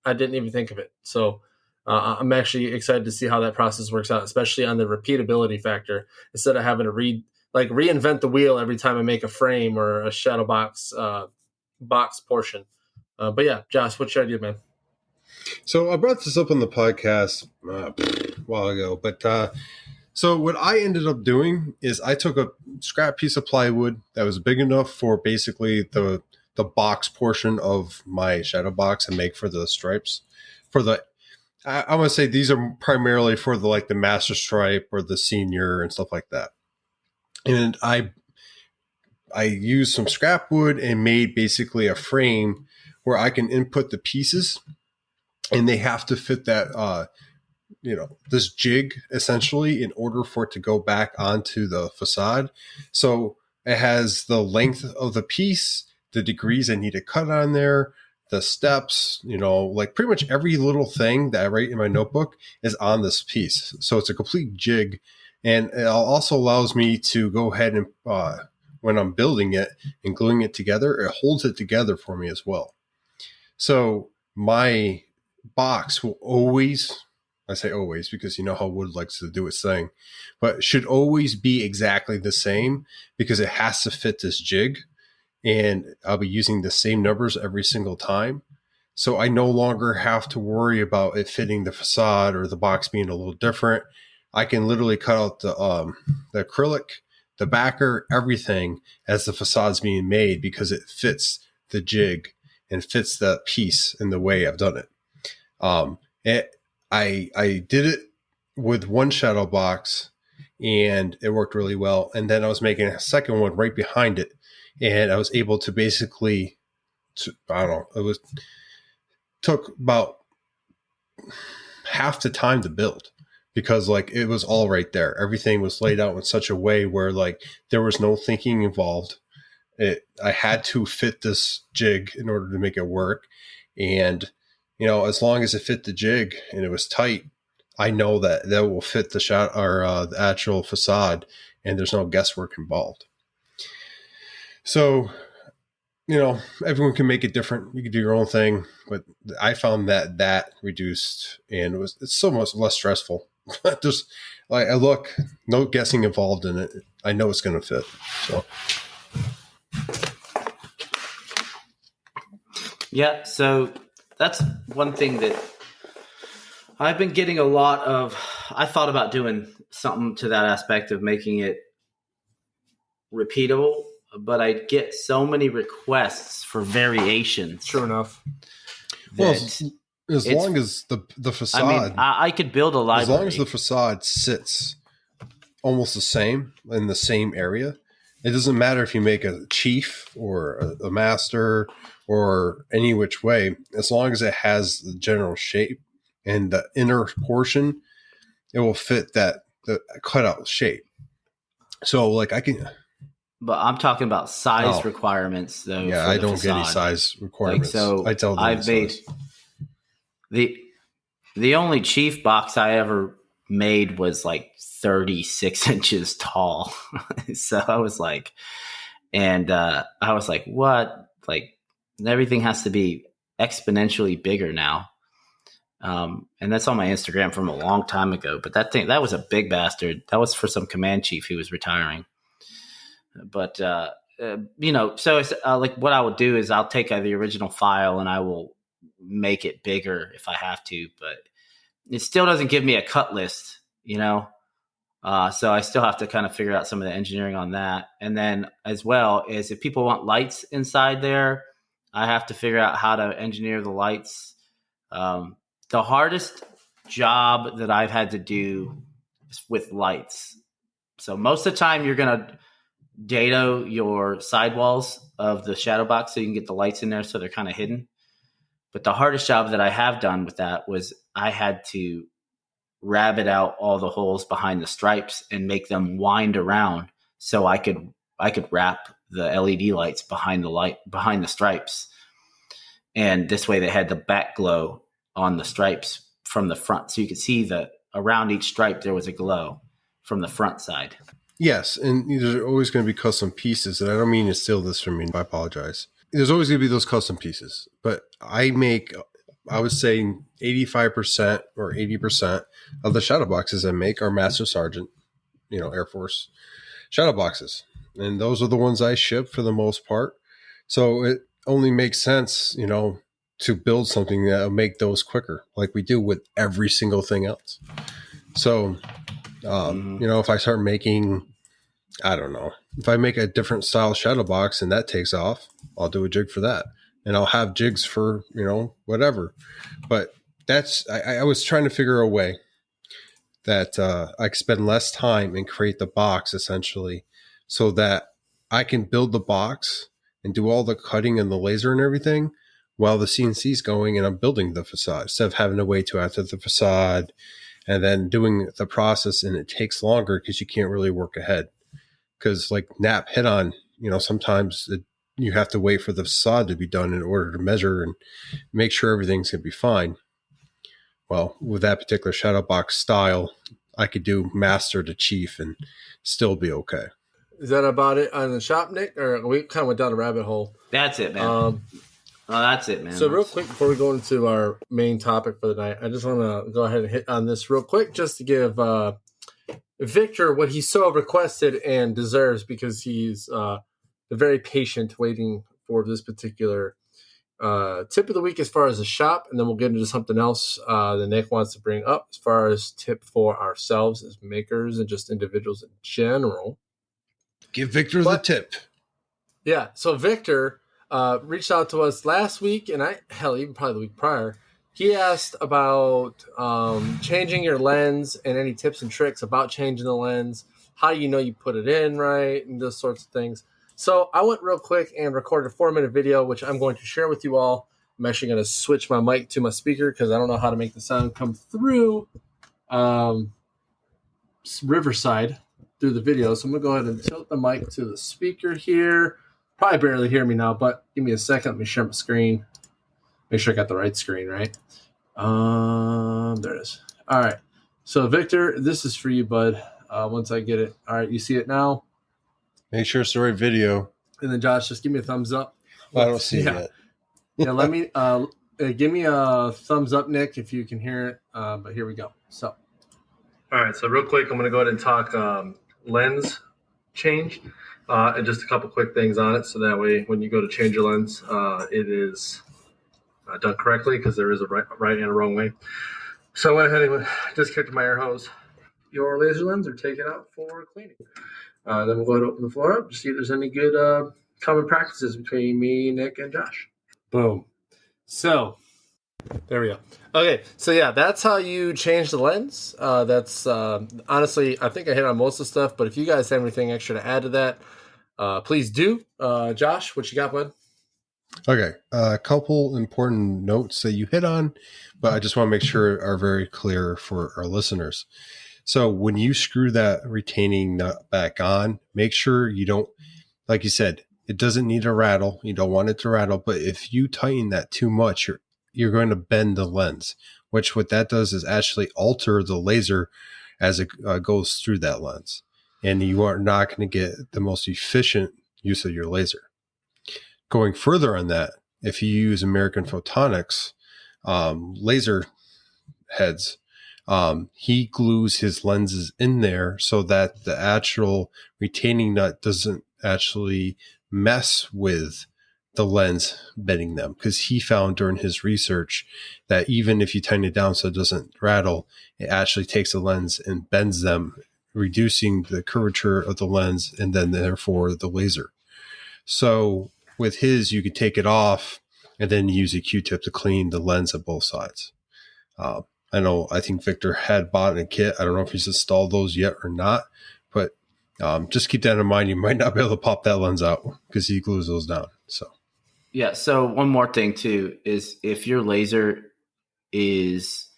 Speaker 3: I didn't even think of it. So I'm actually excited to see how that process works out, especially on the repeatability factor. Instead of having to reinvent the wheel every time I make a frame or a shadow box portion. But yeah, Josh, what's your idea, man?
Speaker 2: So I brought this up on the podcast a while ago, but so what I ended up doing is I took a scrap piece of plywood that was big enough for basically the box portion of my shadow box and make for the stripes. I want to say these are primarily for the master stripe or the senior and stuff like that. And I used some scrap wood and made basically a frame where I can input the pieces, and they have to fit that this jig essentially in order for it to go back onto the facade. So it has the length of the piece, the degrees I need to cut on there, the steps, pretty much every little thing that I write in my notebook is on this piece. So it's a complete jig. And it also allows me to go ahead and, when I'm building it and gluing it together, it holds it together for me as well. So my box will always, I say always because you know how wood likes to do its thing, but should always be exactly the same because it has to fit this jig, and I'll be using the same numbers every single time. So I no longer have to worry about it fitting the facade or the box being a little different. I can literally cut out the acrylic, the backer, everything as the facade's being made because it fits the jig and fits the piece in the way I've done it. I did it with one shadow box and it worked really well. And then I was making a second one right behind it, and I was able to basically, took about half the time to build because it was all right there. Everything was laid out in such a way where there was no thinking involved. I had to fit this jig in order to make it work. And, as long as it fit the jig and it was tight, I know that will fit the shot or the actual facade, and there's no guesswork involved. So, everyone can make it different. You can do your own thing, but I found that reduced, and it's so much less stressful. Just I look, no guessing involved in it. I know it's going to fit. So.
Speaker 1: Yeah, so that's one thing that I've been getting a lot of. I thought about doing something to that aspect of making it repeatable, but I get so many requests for variations.
Speaker 3: True enough.
Speaker 2: Well, as long as the facade,
Speaker 1: I mean, I could build a library.
Speaker 2: As long as the facade sits almost the same in the same area, it doesn't matter if you make a chief or a master or any which way. As long as it has the general shape and the inner portion, it will fit the cutout shape. So I can.
Speaker 1: But I'm talking about size requirements, though.
Speaker 2: Yeah, I don't get any size requirements.
Speaker 1: So
Speaker 2: I tell them
Speaker 1: I've made the only chief box I ever made was 36 inches tall. So I was what? Everything has to be exponentially bigger now. And that's on my Instagram from a long time ago. But that was a big bastard. That was for some command chief who was retiring. But, so it's what I would do is I'll take the original file and I will make it bigger if I have to, but it still doesn't give me a cut list, so I still have to kind of figure out some of the engineering on that. And then as well as if people want lights inside there, I have to figure out how to engineer the lights. The hardest job that I've had to do is with lights. So most of the time you're going to dado your sidewalls of the shadow box so you can get the lights in there so they're kind of hidden. But the hardest job that I have done with that was I had to rabbit out all the holes behind the stripes and make them wind around so I could wrap the LED lights behind the stripes. And this way they had the back glow on the stripes from the front. So you could see that around each stripe there was a glow from the front side.
Speaker 2: Yes, and there's always going to be custom pieces, and I don't mean to steal this from you. I apologize. There's always going to be those custom pieces, but I make I would say 85% or 80% of the shadow boxes I make are Master Sergeant, Air Force shadow boxes. And those are the ones I ship for the most part. So it only makes sense, to build something that will make those quicker, like we do with every single thing else. So, if I start making, I don't know, if I make a different style shadow box and that takes off, I'll do a jig for that. And I'll have jigs for, whatever. But I was trying to figure a way that I could spend less time and create the box essentially so that I can build the box and do all the cutting and the laser and everything while the CNC is going and I'm building the facade instead of having to wait till after the facade and then doing the process. And it takes longer because you can't really work ahead. Because like Nap hit on, sometimes you have to wait for the facade to be done in order to measure and make sure everything's going to be fine. Well, with that particular shadow box style, I could do master to chief and still be okay.
Speaker 3: Is that about it on the shop, Nick? Or we kind of went down a rabbit hole?
Speaker 1: That's it, man. That's it, man.
Speaker 3: So real quick, before we go into our main topic for the night, I just want to go ahead and hit on this real quick just to give Victor what he so requested and deserves because he's very patient waiting for this particular tip of the week as far as the shop, and then we'll get into something else that Nick wants to bring up as far as tip for ourselves as makers and just individuals in general.
Speaker 2: Give Victor the tip.
Speaker 3: Yeah, so Victor reached out to us last week, and even probably the week prior. He asked about changing your lens and any tips and tricks about changing the lens. How do you know you put it in right, and those sorts of things. So I went real quick and recorded a 4-minute video, which I'm going to share with you all. I'm actually going to switch my mic to my speaker because I don't know how to make the sound come through Riverside through the video. So I'm going to go ahead and tilt the mic to the speaker here. Probably barely hear me now, but give me a second. Let me share my screen. Make sure I got the right screen, right? There it is. All right. So, Victor, this is for you, bud. Once I get it. All right, you see it now?
Speaker 2: Make sure it's the right video.
Speaker 3: And then, Josh, just give me a thumbs up.
Speaker 2: I don't see it yet.
Speaker 3: Yeah, let me give me a thumbs up, Nick, if you can hear it. But here we go. So, all right. So, real quick, I'm going to go ahead and talk lens change and just a couple quick things on it. So that way, when you go to change your lens, it is done correctly because there is a right and a wrong way. So, I went ahead and disconnected my air hose. Your laser lens are taken out for cleaning. Then we'll go ahead and open the floor up to see if there's any good common practices between me, Nick, and Josh. Boom. So, there we go. Okay, so yeah, that's how you change the lens. That's honestly, I think I hit on most of the stuff, but if you guys have anything extra to add to that, please do. Josh, what you got, bud?
Speaker 2: Okay, a couple important notes that you hit on, but I just want to make sure are very clear for our listeners. So when you screw that retaining nut back on, make sure you don't, like you said, it doesn't need to rattle. You don't want it to rattle, but if you tighten that too much, you're going to bend the lens, which what that does is actually alter the laser as it goes through that lens. And you are not going to get the most efficient use of your laser. Going further on that, if you use American Photonics laser heads, he glues his lenses in there so that the actual retaining nut doesn't actually mess with the lens bending them, because he found during his research that even if you tighten it down so it doesn't rattle, it actually takes the lens and bends them, reducing the curvature of the lens and then therefore the laser. So with his, you could take it off and then use a Q-tip to clean the lens at both sides. I think Victor had bought a kit. I don't know if he's installed those yet or not, but just keep that in mind. You might not be able to pop that lens out because he glues those down. So,
Speaker 1: yeah. So one more thing too is if your laser is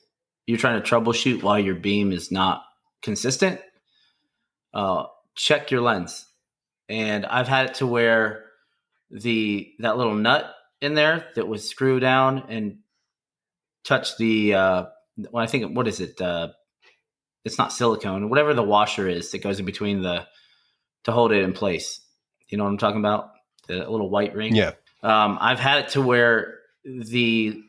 Speaker 1: you're trying to troubleshoot while your beam is not consistent, check your lens. And I've had it to where that little nut in there that was screwed down and touched the I think, what is it? It's not silicone, whatever the washer is that goes in between to hold it in place. You know what I'm talking about? The little white ring.
Speaker 2: Yeah.
Speaker 1: I've had it to where the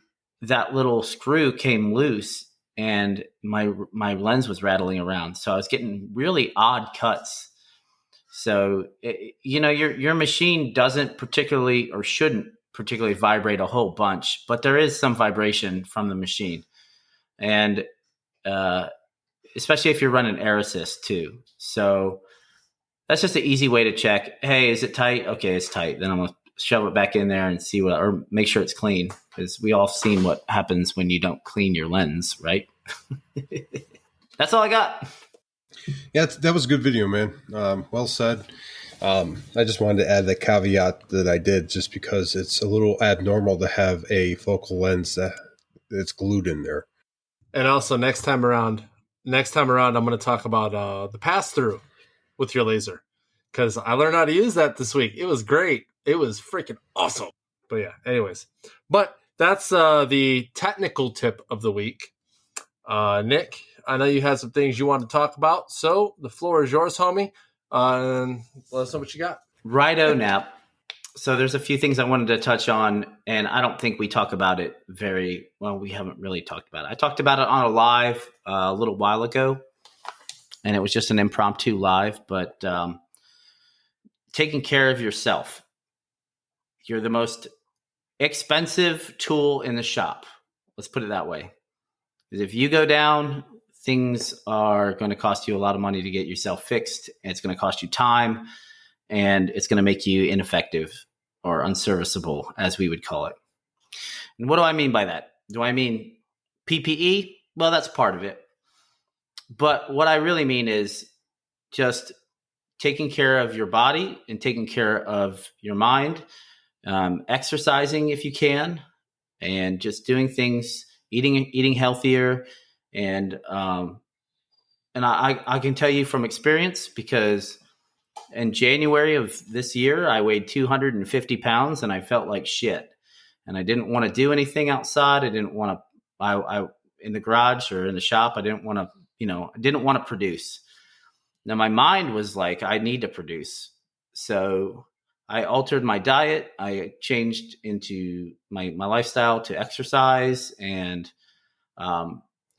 Speaker 1: that little screw came loose and my lens was rattling around. So I was getting really odd cuts. So, your machine doesn't particularly or shouldn't particularly vibrate a whole bunch, but there is some vibration from the machine. And especially if you're running air assist too. So that's just an easy way to check. Hey, is it tight? Okay, it's tight. Then I'm going to shove it back in there and see or make sure it's clean, because we all seen what happens when you don't clean your lens, right? That's all I got.
Speaker 2: Yeah, that was a good video, man. Well said. I just wanted to add the caveat that I did, just because it's a little abnormal to have a focal lens that's glued in there.
Speaker 3: And also next time around, I'm going to talk about the pass-through with your laser, because I learned how to use that this week. It was great. It was freaking awesome. But yeah, anyways. But that's the technical tip of the week. Nick, I know you had some things you want to talk about, so the floor is yours, homie. And let us know what you got.
Speaker 1: Righto, Nap. So there's a few things I wanted to touch on, and I don't think we talk about it very well. We haven't really talked about it. I talked about it on a live a little while ago, and it was just an impromptu live. But taking care of yourself. You're the most expensive tool in the shop. Let's put it that way. Because if you go down, things are going to cost you a lot of money to get yourself fixed. And it's going to cost you time, and it's going to make you ineffective or unserviceable, as we would call it. And what do I mean by that? Do I mean PPE? Well, that's part of it. But what I really mean is just taking care of your body and taking care of your mind, exercising if you can, and just doing things, eating healthier. And I can tell you from experience, because in January of this year, I weighed 250 pounds and I felt like shit. And I didn't want to do anything outside. I didn't want to, I in the garage or in the shop, I didn't want to produce. Now my mind was like, I need to produce. So I altered my diet. I changed into my lifestyle to exercise. And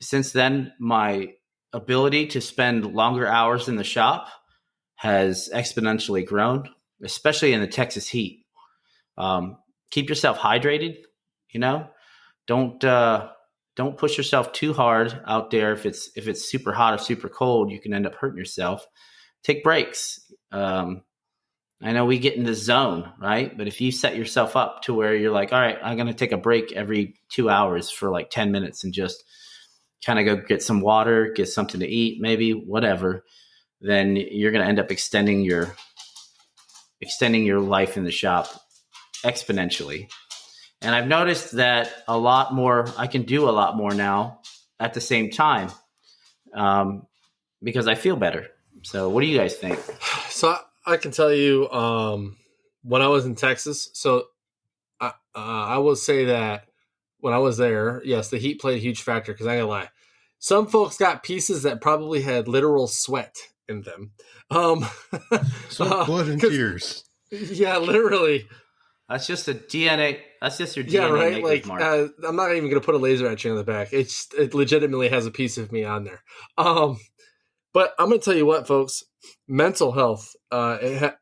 Speaker 1: since then, my ability to spend longer hours in the shop has exponentially grown, especially in the Texas heat. Keep yourself hydrated. Don't push yourself too hard out there. If it's super hot or super cold, you can end up hurting yourself. Take breaks. I know we get in the zone, right? But if you set yourself up to where you're like, all right, I'm going to take a break every 2 hours for like 10 minutes and just kind of go get some water, get something to eat, maybe whatever, then you're going to end up extending your life in the shop exponentially. And I've noticed that I can do a lot more now at the same time, because I feel better. So what do you guys think?
Speaker 3: So I can tell you, when I was in Texas, so I will say that when I was there, yes, the heat played a huge factor, because I ain't gonna lie. Some folks got pieces that probably had literal sweat in them.
Speaker 2: Sweat, blood, and tears.
Speaker 3: Yeah, literally.
Speaker 1: That's just a DNA. That's just your DNA.
Speaker 3: Yeah, right. Like,
Speaker 1: mark.
Speaker 3: I'm not even going to put a laser etching on the back. It legitimately has a piece of me on there. But I'm going to tell you what, folks. Mental health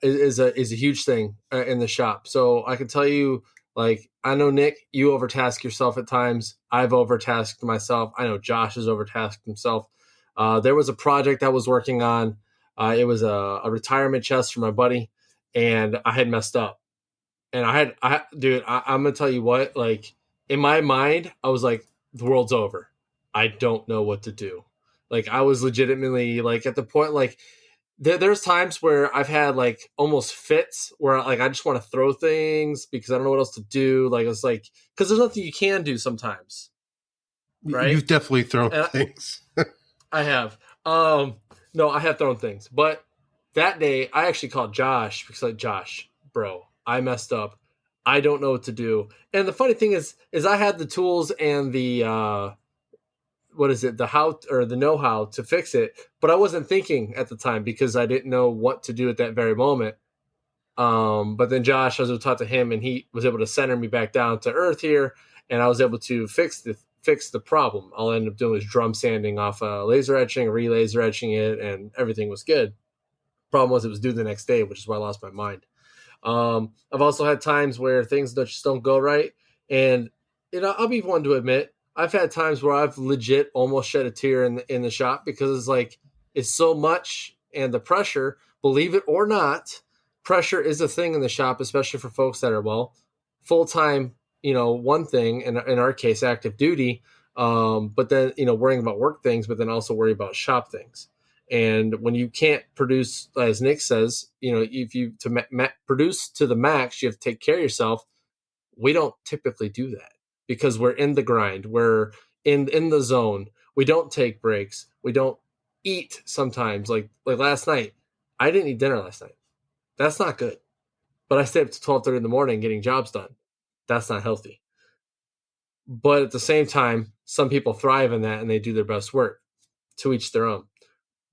Speaker 3: is a huge thing in the shop. So I can tell you, like, I know, Nick, you overtask yourself at times. I've overtasked myself. I know Josh has overtasked himself. There was a project I was working on. It was a retirement chest for my buddy, and I had messed up. And I'm going to tell you what, like, in my mind, I was like, the world's over. I don't know what to do. Like, I was legitimately, like, at the point, like, there's times where I've had, like, almost fits where, like, I just want to throw things because I don't know what else to do. Like, it's like, because there's nothing you can do sometimes. Right?
Speaker 2: You've definitely thrown things.
Speaker 3: I have. No, I have thrown things. But that day, I actually called Josh because, like, Josh, bro, I messed up. I don't know what to do. And the funny thing is I had the tools and the the know-how to fix it, but I wasn't thinking at the time because I didn't know what to do at that very moment. But then Josh, I was able to talk to him, and he was able to center me back down to earth here. and I was able to fix the problem. All I ended up doing was drum sanding off laser etching, re-laser etching it, and everything was good. Problem was it was due the next day, which is why I lost my mind. I've also had times where things just don't go right, and I'll be one to admit I've had times where I've legit almost shed a tear in the shop because it's like it's so much, and the pressure. Believe it or not, pressure is a thing in the shop, especially for folks that are full time. One thing in our case, active duty, but then worrying about work things, but then also worry about shop things. And when you can't produce, as Nick says, if you produce to the max, you have to take care of yourself. We don't typically do that because we're in the grind. We're in the zone. We don't take breaks. We don't eat sometimes. Like last night, I didn't eat dinner last night. That's not good. But I stayed up to 12:30 in the morning getting jobs done. That's not healthy. But at the same time, some people thrive in that and they do their best work. To each their own.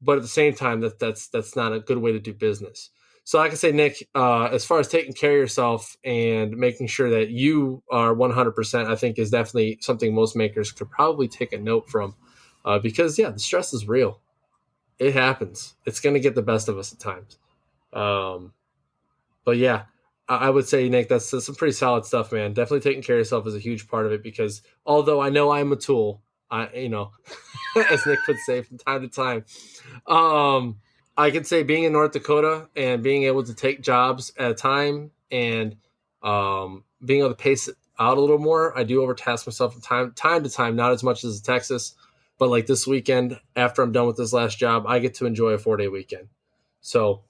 Speaker 3: But at the same time, that's not a good way to do business. So I can say, Nick, as far as taking care of yourself and making sure that you are 100%, I think is definitely something most makers could probably take a note from, because the stress is real. It happens. It's going to get the best of us at times. But yeah, I would say, Nick, that's some pretty solid stuff, man. Definitely taking care of yourself is a huge part of it because although I know I'm a tool, as Nick would say from time to time, I could say being in North Dakota and being able to take jobs at a time and being able to pace it out a little more. I do overtask myself from time to time, not as much as Texas, but like this weekend, after I'm done with this last job, I get to enjoy a 4-day weekend. So,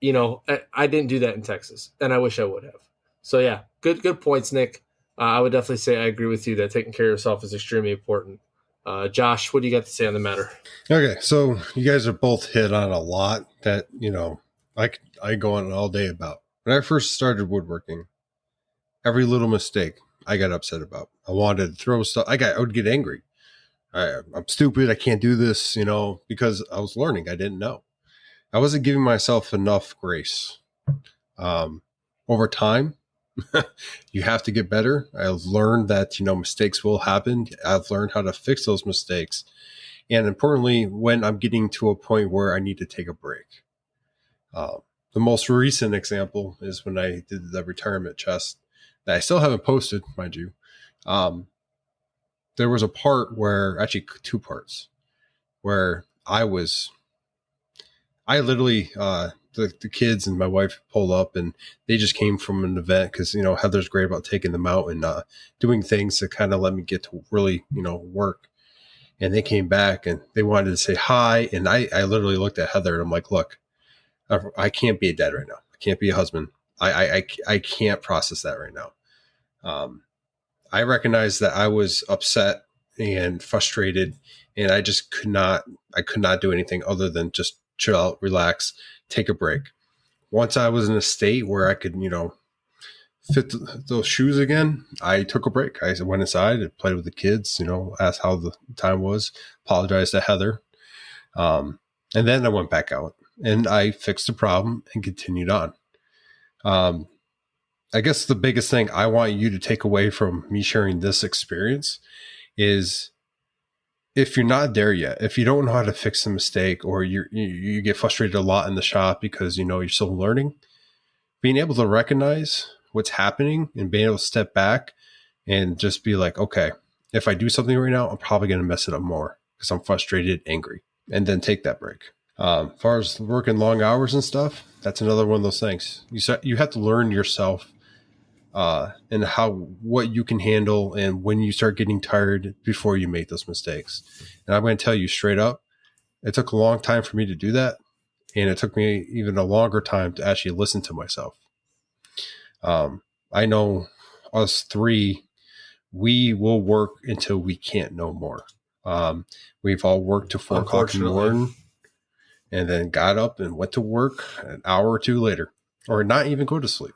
Speaker 3: I didn't do that in Texas, and I wish I would have. So yeah, good points, Nick. I would definitely say I agree with you that taking care of yourself is extremely important. Josh, what do you got to say on the matter?
Speaker 2: Okay, so you guys are both hit on a lot that, I go on all day about. When I first started woodworking, every little mistake I got upset about. I wanted to throw stuff. I would get angry. I'm stupid. I can't do this, because I was learning. I didn't know. I wasn't giving myself enough grace. Over time, you have to get better. I've learned that, mistakes will happen. I've learned how to fix those mistakes. And importantly, when I'm getting to a point where I need to take a break. The most recent example is when I did the retirement chest that I still haven't posted, mind you. There was a part actually 2 parts, where I literally, the kids and my wife pulled up and they just came from an event because, Heather's great about taking them out and doing things to kind of let me get to really, work. And they came back and they wanted to say hi. And I literally looked at Heather and I'm like, look, I can't be a dad right now. I can't be a husband. I can't process that right now. I recognized that I was upset and frustrated and I just could not do anything other than just chill out, relax, take a break. Once I was in a state where I could, fit those shoes again, I took a break. I went inside and played with the kids, asked how the time was, apologized to Heather. And then I went back out and I fixed the problem and continued on. I guess the biggest thing I want you to take away from me sharing this experience is if you're not there yet, if you don't know how to fix a mistake or you get frustrated a lot in the shop because, you're still learning, being able to recognize what's happening and being able to step back and just be like, okay, if I do something right now, I'm probably going to mess it up more because I'm frustrated, angry, and then take that break. As far as working long hours and stuff, that's another one of those things. You have to learn yourself and what you can handle and when you start getting tired before you make those mistakes. And I'm going to tell you straight up, it took a long time for me to do that. And it took me even a longer time to actually listen to myself. I know us 3, we will work until we can't no more. We've all worked till 4 o'clock in the morning and then got up and went to work an hour or 2 later, or not even go to sleep.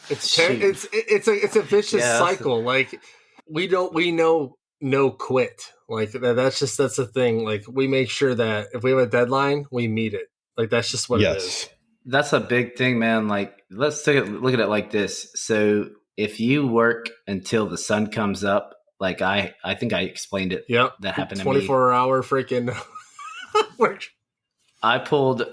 Speaker 3: It's a vicious cycle. Like we know no quit. Like that's the thing. Like we make sure that if we have a deadline, we meet it. Like that's just what it is.
Speaker 1: That's a big thing, man. Like let's look at it like this. So if you work until the sun comes up, like I think I explained it.
Speaker 3: Yep.
Speaker 1: That happened to me.
Speaker 3: 24-hour freaking work.
Speaker 1: I pulled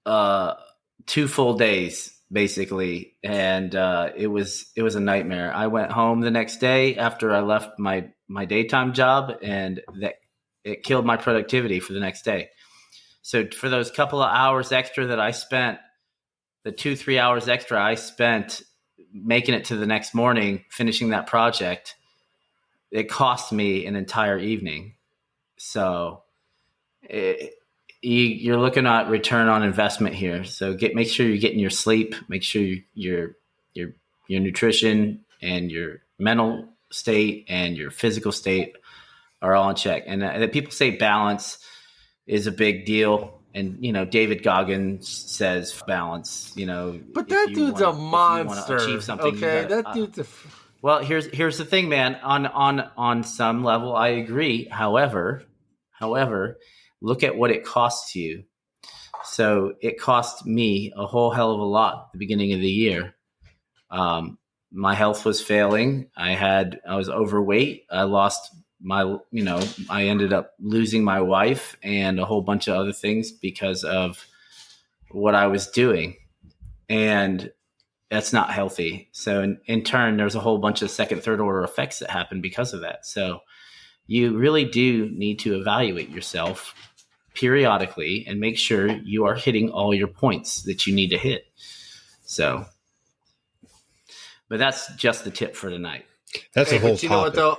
Speaker 1: 2 full days basically, and it was a nightmare. I went home the next day after I left my daytime job, and that it killed my productivity for the next day. So for those couple of hours extra that I spent, the 2-3 hours extra I spent making it to the next morning, finishing that project, it cost me an entire evening. So you're looking at return on investment here. So make sure you're getting your sleep, make sure your nutrition and your mental state and your physical state are all in check. And that people say balance is a big deal. And, David Goggins says balance,
Speaker 3: But that dude's a monster.
Speaker 1: Achieve something,
Speaker 3: okay, that dude's
Speaker 1: well, here's the thing, man. On some level, I agree. However, look at what it costs you. So it cost me a whole hell of a lot at the beginning of the year. My health was failing. I was overweight. I lost I ended up losing my wife and a whole bunch of other things because of what I was doing. And that's not healthy. So in turn, there's a whole bunch of second, third order effects that happen because of that. So you really do need to evaluate yourself periodically and make sure you are hitting all your points that you need to hit. So, but that's just the tip for tonight.
Speaker 2: That's a whole topic.
Speaker 3: You know what though?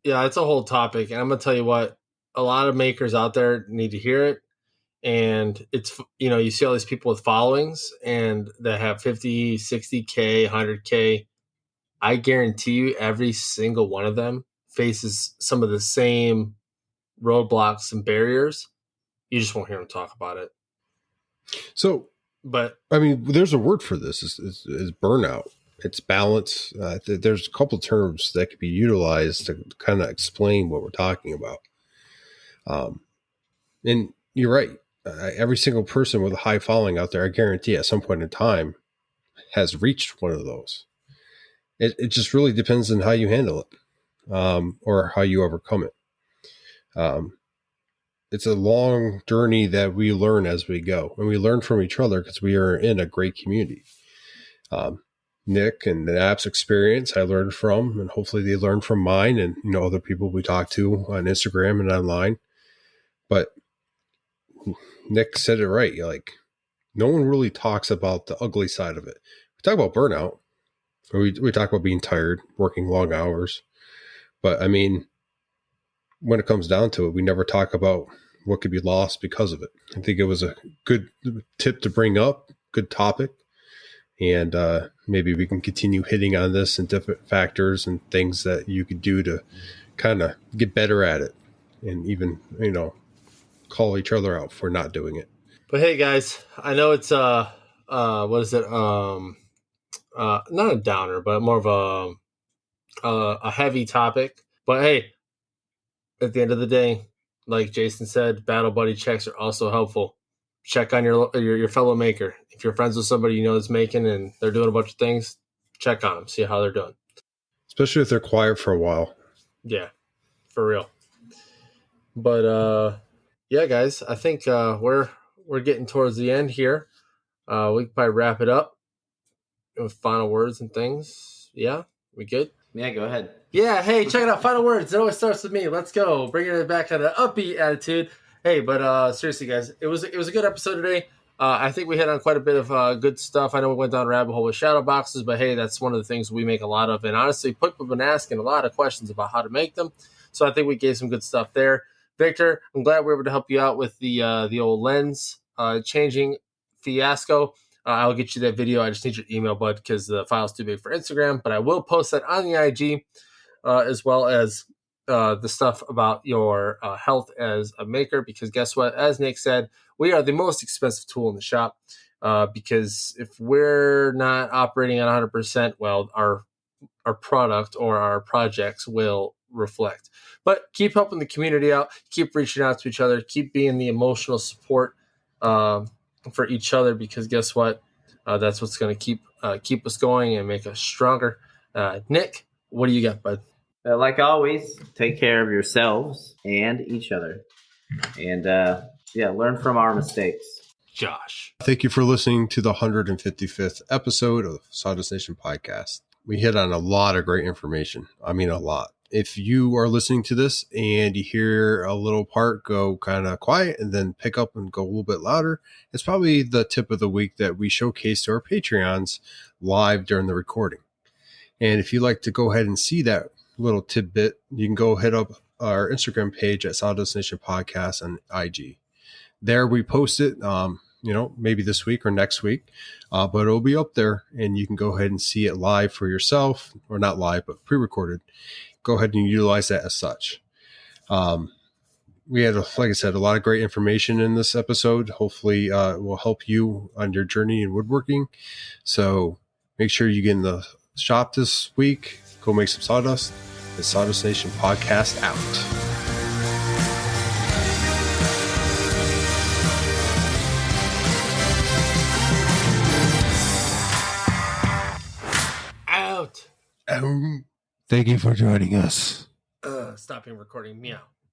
Speaker 3: It's a whole topic. And I'm going to tell you what, a lot of makers out there need to hear it. And it's, you see all these people with followings and that have 50, 60K, 100K. I guarantee you every single one of them faces some of the same roadblocks and barriers. You just won't hear them talk about it.
Speaker 2: So,
Speaker 3: but
Speaker 2: I mean, there's a word for this is burnout. It's balance. There's a couple of terms that could be utilized to kind of explain what we're talking about. And you're right. Every single person with a high following out there, I guarantee at some point in time has reached one of those. It just really depends on how you handle it, or how you overcome it. It's a long journey that we learn as we go, and we learn from each other because we are in a great community. Nick and the app's experience I learned from, and hopefully they learn from mine and, other people we talk to on Instagram and online. But Nick said it right. Like, no one really talks about the ugly side of it. We talk about burnout. We talk about being tired, working long hours. But I mean, when it comes down to it, we never talk about what could be lost because of it. I think it was a good tip to bring up, good topic. And maybe we can continue hitting on this and different factors and things that you could do to kind of get better at it. And even, call each other out for not doing it.
Speaker 3: But hey, guys, I know it's what is it? Not a downer, but more of a heavy topic. But hey, at the end of the day, like Jason said, battle buddy checks are also helpful. Check on your fellow maker. If you're friends with somebody that's making and they're doing a bunch of things, check on them, see how they're doing.
Speaker 2: Especially if they're quiet for a while.
Speaker 3: Yeah, for real. But yeah, guys, I think we're getting towards the end here. We can probably wrap it up with final words and things. Yeah, we good?
Speaker 1: Yeah, go ahead.
Speaker 3: Yeah, hey, check it out. Final words. It always starts with me. Let's go. Bringing it back on an upbeat attitude. Hey, but seriously, guys, it was a good episode today. I think we hit on quite a bit of good stuff. I know we went down a rabbit hole with shadow boxes, but hey, that's one of the things we make a lot of. And honestly, people have been asking a lot of questions about how to make them. So I think we gave some good stuff there. Victor, I'm glad we were able to help you out with the old lens changing fiasco. I'll get you that video. I just need your email, bud, because the file's too big for Instagram. But I will post that on the IG, as well as the stuff about your health as a maker. Because guess what? As Nick said, we are the most expensive tool in the shop. Because if we're not operating at 100%, well, our product or our projects will reflect. But keep helping the community out. Keep reaching out to each other. Keep being the emotional support for each other, because guess what? That's what's going to keep keep us going and make us stronger. Nick, what do you got, bud?
Speaker 1: Like always, take care of yourselves and each other. And learn from our mistakes.
Speaker 3: Josh.
Speaker 2: Thank you for listening to the 155th episode of Sawdust Nation Podcast. We hit on a lot of great information. I mean, a lot. If you are listening to this and you hear a little part go kind of quiet and then pick up and go a little bit louder, it's probably the tip of the week that we showcase to our Patreons live during the recording. And if you'd like to go ahead and see that little tidbit, you can go hit up our Instagram page at Sawdust Nation Podcast on IG. There we post it, maybe this week or next week, but it'll be up there and you can go ahead and see it live for yourself, or not live, but pre-recorded. Go ahead and utilize that as such. We had, like I said, a lot of great information in this episode. Hopefully it will help you on your journey in woodworking. So make sure you get in the shop this week. Go make some sawdust. The Sawdust Nation Podcast out.
Speaker 3: Out.
Speaker 2: Thank you for joining us.
Speaker 3: Stopping recording. Meow.